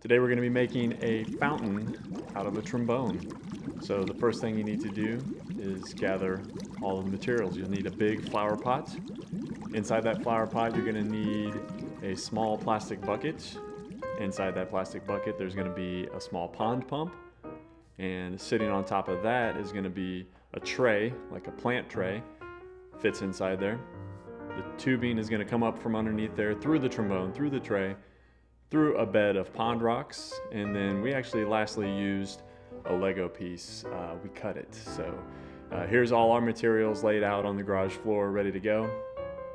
Today we're going to be making a fountain out of a trombone. So the first thing you need to do is gather all of the materials. You'll need a big flower pot. Inside that flower pot you're going to need a small plastic bucket. Inside that plastic bucket there's going to be a small pond pump. And sitting on top of that is going to be a tray, like a plant tray, fits inside there. The tubing is going to come up from underneath there through the trombone, through the tray, through a bed of pond rocks, and then we actually lastly used a Lego piece. We cut it. So here's all our materials laid out on the garage floor, ready to go.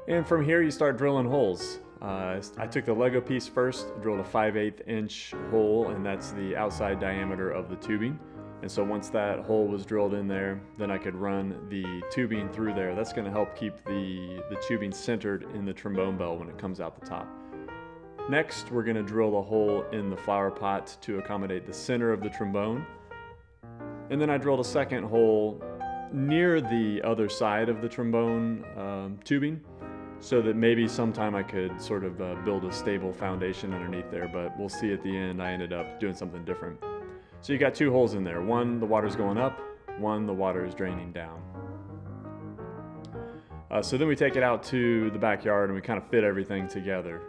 And from here you start drilling holes. I took the Lego piece first, drilled a 5/8 inch hole, and that's the outside diameter of the tubing. And so once that hole was drilled in there, then I could run the tubing through there. That's going to help keep the tubing centered in the trombone bell when it comes out the top. Next, we're going to drill a hole in the flower pot to accommodate the center of the trombone. And then I drilled a second hole near the other side of the trombone tubing, so that maybe sometime I could sort of build a stable foundation underneath there, but we'll see at the end. I ended up doing something different. So you got two holes in there. One, the water's going up. One, the water is draining down. So then we take it out to the backyard and we kind of fit everything together.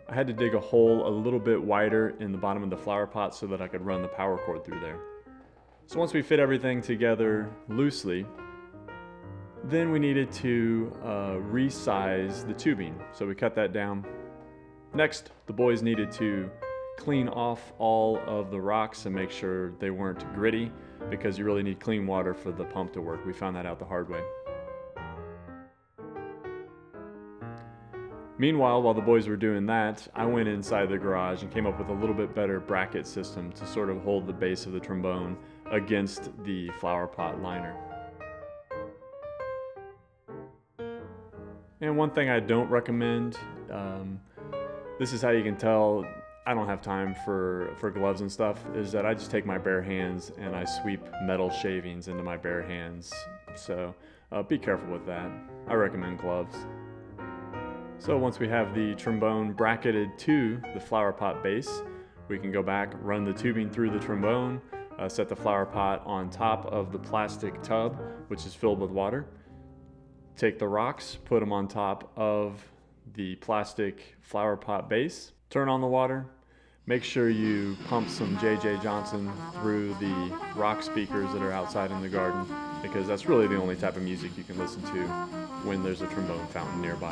I had to dig a hole a little bit wider in the bottom of the flower pot so that I could run the power cord through there. So once we fit everything together loosely, then we needed to resize the tubing. So we cut that down. Next, the boys needed to clean off all of the rocks and make sure they weren't gritty, because you really need clean water for the pump to work. We found that out the hard way. Meanwhile, while the boys were doing that, I went inside the garage and came up with a little bit better bracket system to sort of hold the base of the trombone against the flower pot liner. And one thing I don't recommend, this is how you can tell I don't have time for gloves and stuff, is that I just take my bare hands and I sweep metal shavings into my bare hands. So be careful with that. I recommend gloves. So once we have the trombone bracketed to the flower pot base, we can go back, run the tubing through the trombone, set the flower pot on top of the plastic tub, which is filled with water. Take the rocks, put them on top of the plastic flower pot base, turn on the water. Make sure you pump some J.J. Johnson through the rock speakers that are outside in the garden, because that's really the only type of music you can listen to when there's a trombone fountain nearby.